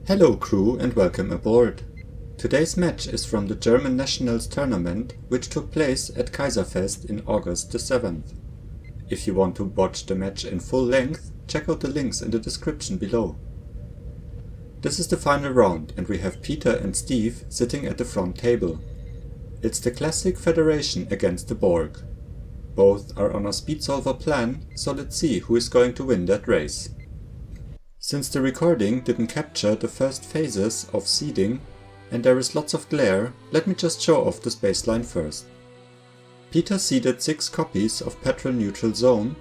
Hello crew and welcome aboard. Today's match is from the German Nationals tournament, which took place at Kaiserfest in August the 7th. If you want to watch the match in full length, check out the links in the description below. This is the final round and we have Peter and Steve sitting at the front table. It's the classic Federation against the Borg. Both are on a speed solver plan, so let's see who is going to win that race. Since the recording didn't capture the first phases of seeding and there is lots of glare, let me just show off the spaceline first. Peter seeded 6 copies of Petrol Neutral Zone,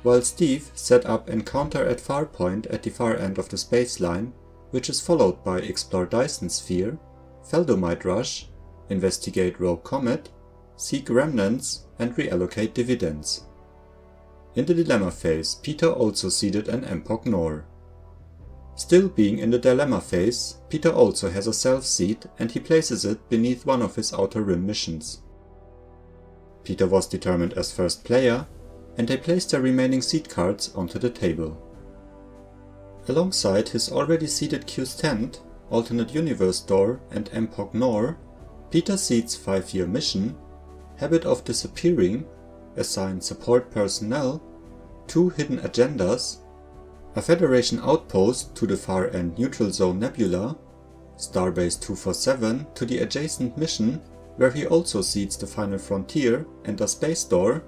while Steve set up Encounter at Farpoint at the far end of the spaceline, which is followed by Explore Dyson Sphere, Feldomite Rush, Investigate Rogue Comet, Seek Remnants and Reallocate Dividends. In the Dilemma phase, Peter also seeded an Empok Nor. Still being in the Dilemma phase, Peter also has a self-seed and he places it beneath one of his Outer Rim missions. Peter was determined as first player, and they placed their remaining seed cards onto the table. Alongside his already seeded Q's Tent, Alternate Universe Door and Empok Nor, Peter seeds 5-year mission, Habit of Disappearing, assign support personnel, 2 hidden agendas, a Federation outpost to the far end Neutral Zone Nebula, Starbase 247 to the adjacent mission where he also seeds the Final Frontier and a Space Door,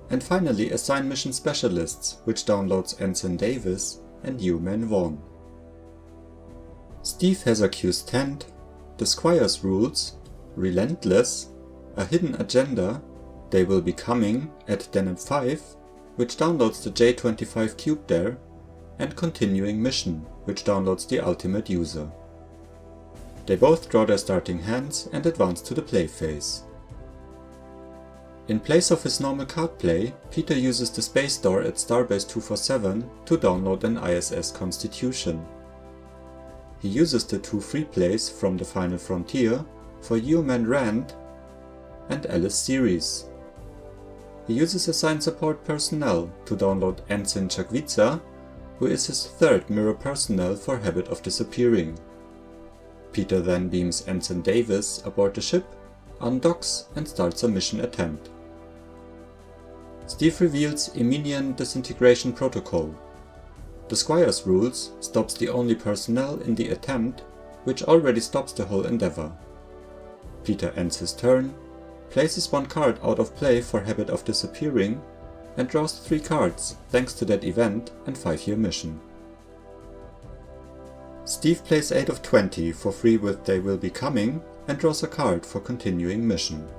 and finally assign mission specialists, which downloads Ensign Davis and U-Man Vaughn. Steve has a Q's Tent, the Squire's Rules, Relentless, a hidden agenda, They Will Be Coming at Deneb 5, which downloads the J25 cube there, and Continuing Mission, which downloads the Ultimate User. They both draw their starting hands and advance to the play phase. In place of his normal card play, Peter uses the Space Door at Starbase 247 to download an ISS Constitution. He uses the 2 free plays from the Final Frontier for U-Man Rand and Alice Series. He uses Assign Support Personnel to download Ensign Chakwica, who is his 3rd mirror personnel for Habit of Disappearing. Peter then beams Ensign Davis aboard the ship, undocks and starts a mission attempt. Steve reveals Eminian Disintegration Protocol. The Squire's Rules stops the only personnel in the attempt, which already stops the whole endeavor. Peter ends his turn, places 1 card out of play for Habit of Disappearing, and draws 3 cards thanks to that event and 5-year mission. Steve plays 8 of 20 for free with They Will Be Coming and draws a card for Continuing Mission.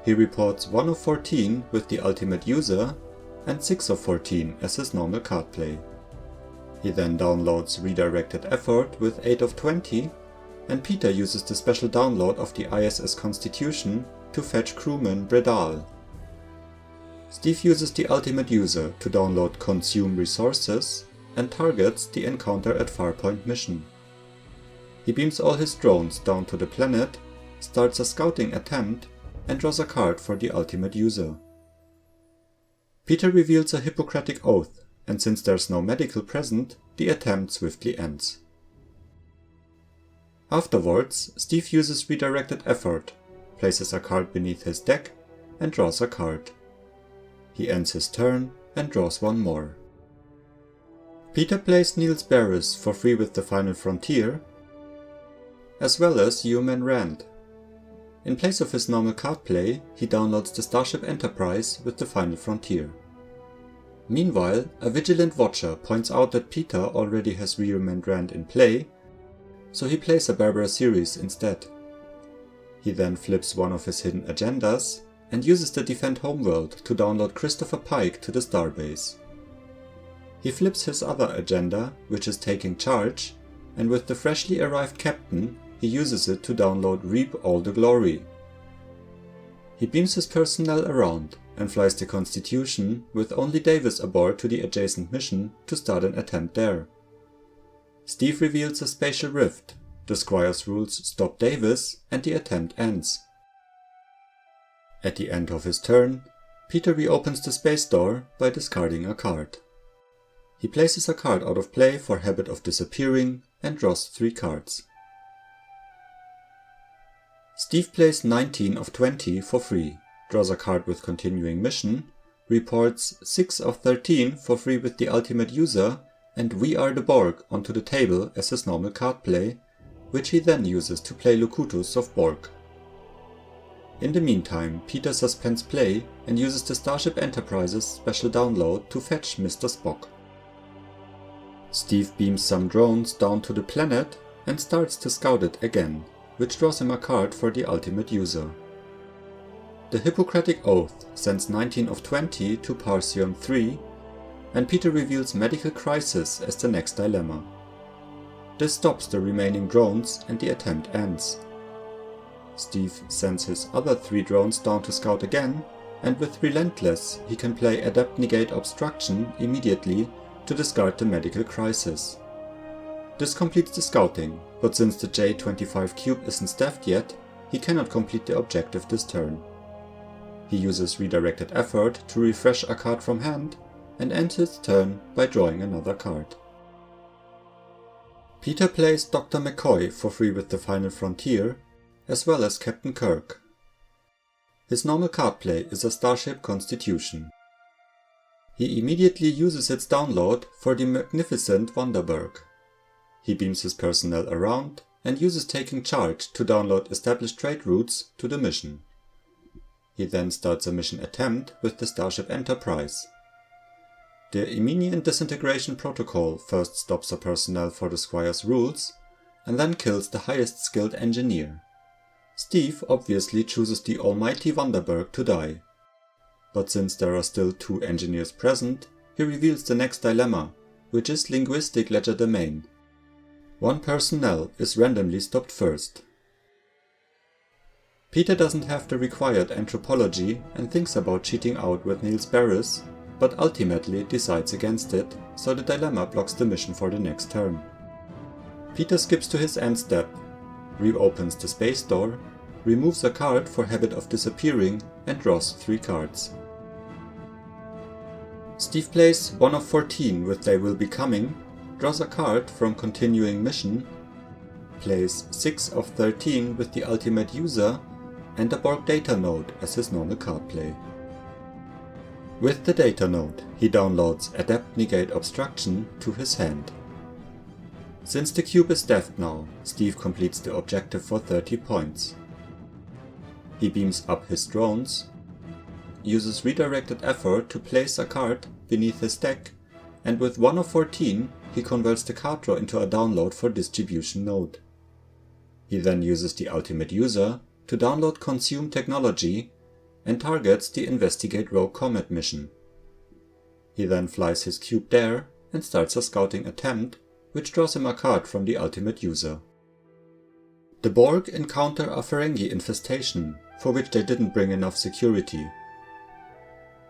He reports 1 of 14 with the Ultimate User and 6 of 14 as his normal card play. He then downloads Redirected Effort with 8 of 20, and Peter uses the special download of the ISS Constitution to fetch crewman Bredal. Steve uses the Ultimate User to download Consume Resources and targets the Encounter at Farpoint mission. He beams all his drones down to the planet, starts a scouting attempt, and draws a card for the Ultimate User. Peter reveals a Hippocratic Oath, and since there's no medical present, the attempt swiftly ends. Afterwards, Steve uses Redirected Effort, places a card beneath his deck, and draws a card. He ends his turn and draws 1 more. Peter plays Niels Barris for free with the Final Frontier, as well as U-Man Rand. In place of his normal card play, he downloads the Starship Enterprise with the Final Frontier. Meanwhile, a Vigilant Watcher points out that Peter already has U-Man Rand in play, so he plays a Barbara Series instead. He then flips 1 of his hidden agendas and uses the Defend Homeworld to download Christopher Pike to the Starbase. He flips his other agenda, which is Taking Charge, and with the freshly arrived captain, he uses it to download Reap All the Glory. He beams his personnel around and flies the Constitution with only Davis aboard to the adjacent mission to start an attempt there. Steve reveals a Spatial Rift, the Squire's Rules stop Davis, and the attempt ends. At the end of his turn, Peter reopens the Space Door by discarding a card. He places a card out of play for Habit of Disappearing and draws 3 cards. Steve plays 19 of 20 for free, draws a card with continuing mission, reports 6 of 13 for free with the ultimate user, and We Are the Borg onto the table as his normal card play, which he then uses to play Locutus of Borg. In the meantime, Peter suspends play and uses the Starship Enterprise's special download to fetch Mr. Spock. Steve beams some drones down to the planet and starts to scout it again, which draws him a card for the ultimate user. The Hippocratic Oath sends 19 of 20 to Parsion 3, and Peter reveals Medical Crisis as the next dilemma. This stops the remaining drones and the attempt ends. Steve sends his other 3 drones down to scout again, and with Relentless he can play Adept Negate Obstruction immediately to discard the Medical Crisis. This completes the scouting, but since the J25 cube isn't staffed yet, he cannot complete the objective this turn. He uses Redirected Effort to refresh a card from hand, and ends his turn by drawing another card. Peter plays Dr. McCoy for free with the Final Frontier, as well as Captain Kirk. His normal card play is a Starship Constitution. He immediately uses its download for the Magnificent Wonderberg. He beams his personnel around and uses Taking Charge to download established trade routes to the mission. He then starts a mission attempt with the Starship Enterprise. The Emenian Disintegration Protocol first stops a personnel for the Squire's rules, and then kills the highest skilled engineer. Steve obviously chooses the almighty Wonderberg to die. But since there are still 2 engineers present, he reveals the next dilemma, which is Linguistic Legerdemain. 1 personnel is randomly stopped first. Peter doesn't have the required anthropology and thinks about cheating out with Niels Barris, but ultimately decides against it, so the dilemma blocks the mission for the next turn. Peter skips to his end step, reopens the space door, removes a card for Habit of Disappearing, and draws 3 cards. Steve plays 1 of 14 with They Will Be Coming, draws a card from Continuing Mission, plays 6 of 13 with the Ultimate User, and a Borg data node as his normal card play. With the data node, he downloads Adept Negate Obstruction to his hand. Since the cube is staffed now, Steve completes the objective for 30 points. He beams up his drones, uses Redirected Effort to place a card beneath his deck, and with 1 of 14 he converts the card draw into a download for Distribution Node. He then uses the Ultimate User to download Consume Technology and targets the Investigate Rogue Comet mission. He then flies his cube there and starts a scouting attempt, which draws him a card from the Ultimate User. The Borg encounter a Ferengi infestation, for which they didn't bring enough security.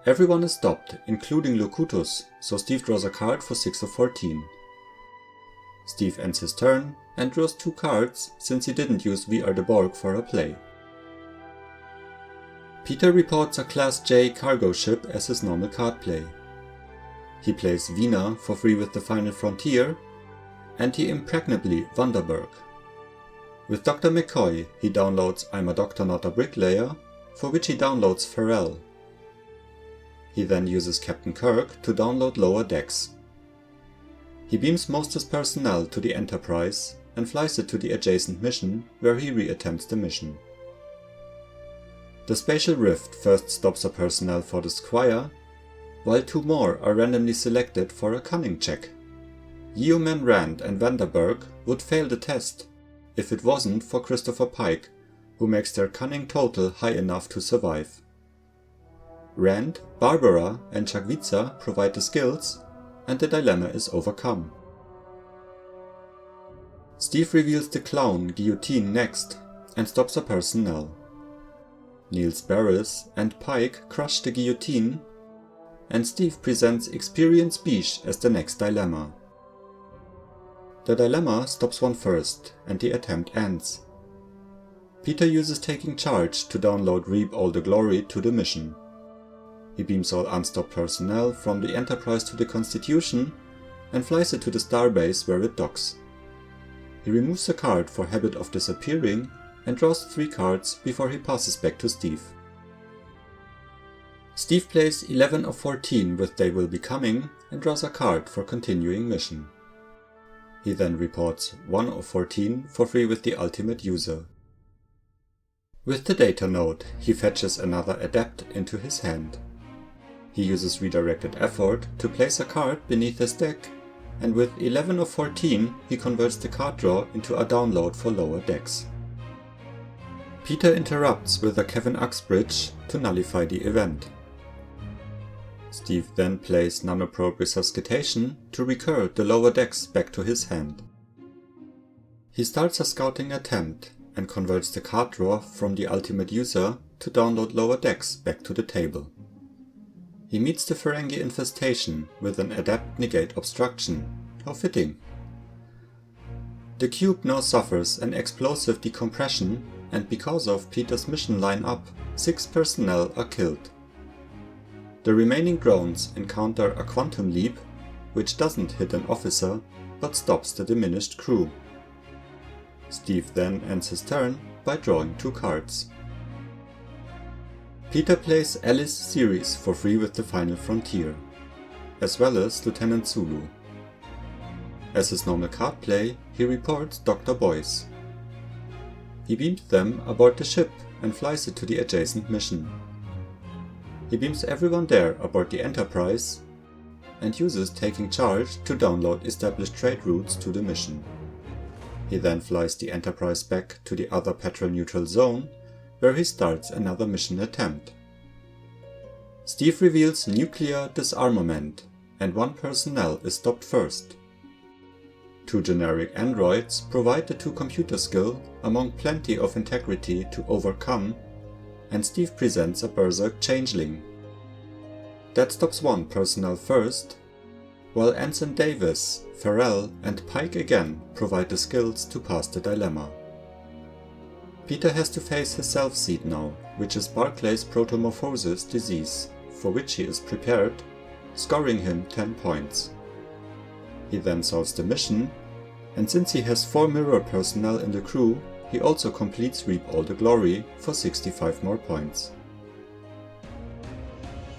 Everyone is stopped, including Locutus, so Steve draws a card for 6 of 14. Steve ends his turn and draws 2 cards since he didn't use We Are the Borg for a play. Peter reports a Class J cargo ship as his normal card play. He plays Vina for free with the Final Frontier, and he impregnably Wonderberg. With Dr. McCoy, he downloads I'm a Doctor Not a Bricklayer, for which he downloads Pharrell. He then uses Captain Kirk to download Lower Decks. He beams most his personnel to the Enterprise and flies it to the adjacent mission, where he re-attempts the mission. The Spatial Rift first stops a personnel for the Squire, while 2 more are randomly selected for a cunning check. Yeoman Rand and Vanderberg would fail the test if it wasn't for Christopher Pike, who makes their cunning total high enough to survive. Rand, Barbara and Chagwitza provide the skills, and the dilemma is overcome. Steve reveals the Clown Guillotine next, and stops a personnel. Niels Barris and Pike crush the guillotine, and Steve presents Experience Biche as the next dilemma. The dilemma stops one first, and the attempt ends. Peter uses Taking Charge to download Reap All the Glory to the mission. He beams all unstopped personnel from the Enterprise to the Constitution, and flies it to the starbase where it docks. He removes a card for Habit of Disappearing and draws 3 cards before he passes back to Steve. Steve plays 11 of 14 with They Will Be Coming and draws a card for Continuing Mission. He then reports 1 of 14 for free with the Ultimate User. With the Data Node, he fetches another Adept into his hand. He uses Redirected Effort to place a card beneath his deck, and with 11 of 14 he converts the card draw into a download for lower decks. Peter interrupts with a Kevin Uxbridge to nullify the event. Steve then plays Nanoprobe Resuscitation to recur the lower decks back to his hand. He starts a scouting attempt and converts the card draw from the Ultimate User to download lower decks back to the table. He meets the Ferengi infestation with an Adept Negate Obstruction. How fitting. The cube now suffers an explosive decompression, and because of Peter's mission line-up, 6 personnel are killed. The remaining drones encounter a quantum leap, which doesn't hit an officer, but stops the diminished crew. Steve then ends his turn by drawing 2 cards. Peter plays Alice Series for free with the Final Frontier, as well as Lieutenant Zulu. As his normal card play, he reports Dr. Boyce. He beams them aboard the ship and flies it to the adjacent mission. He beams everyone there aboard the Enterprise and uses Taking Charge to download established trade routes to the mission. He then flies the Enterprise back to the other Petrol-neutral zone, where he starts another mission attempt. Steve reveals nuclear disarmament, and 1 personnel is stopped first. 2 generic androids provide the 2 computer skill among plenty of integrity to overcome, and Steve presents a Berserk Changeling. That stops 1 personnel first, while Ensign Davis, Farrell and Pike again provide the skills to pass the dilemma. Peter has to face his self-seed now, which is Barclay's protomorphosis disease, for which he is prepared, scoring him 10 points. He then solves the mission, and since he has 4 mirror personnel in the crew, he also completes Reap All the Glory for 65 more points.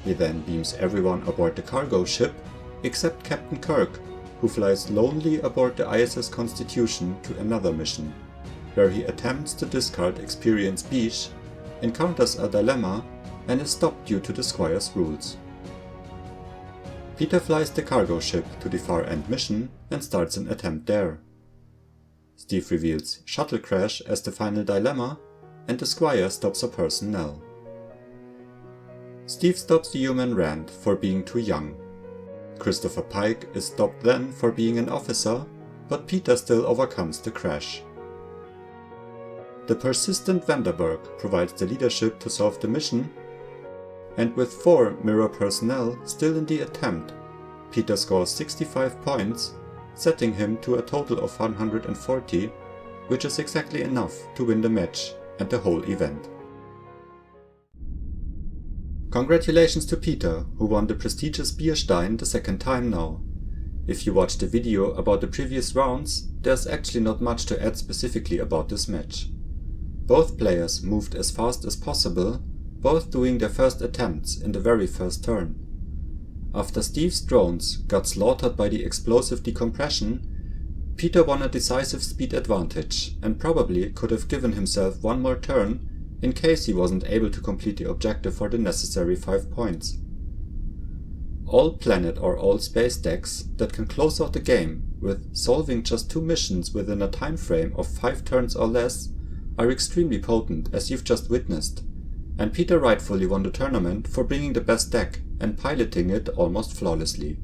He then beams everyone aboard the cargo ship, except Captain Kirk, who flies lonely aboard the ISS Constitution to another mission, where he attempts to discard Experience Beige, encounters a dilemma, and is stopped due to the Squire's rules. Peter flies the cargo ship to the far end mission and starts an attempt there. Steve reveals Shuttle Crash as the final dilemma, and the Squire stops a personnel. Steve stops the human Rand for being too young. Christopher Pike is stopped then for being an officer, but Peter still overcomes the crash. The persistent Vanderberg provides the leadership to solve the mission, and with 4 mirror personnel still in the attempt, Peter scores 65 points, setting him to a total of 140, which is exactly enough to win the match and the whole event. Congratulations to Peter, who won the prestigious Bierstein the 2nd time now. If you watched the video about the previous rounds, there's actually not much to add specifically about this match. Both players moved as fast as possible, both doing their first attempts in the very first turn. After Steve's drones got slaughtered by the explosive decompression, Peter won a decisive speed advantage and probably could have given himself 1 more turn in case he wasn't able to complete the objective for the necessary 5 points. All planet or all space decks that can close out the game with solving just 2 missions within a time frame of 5 turns or less are extremely potent, as you've just witnessed, and Peter rightfully won the tournament for bringing the best deck and piloting it almost flawlessly.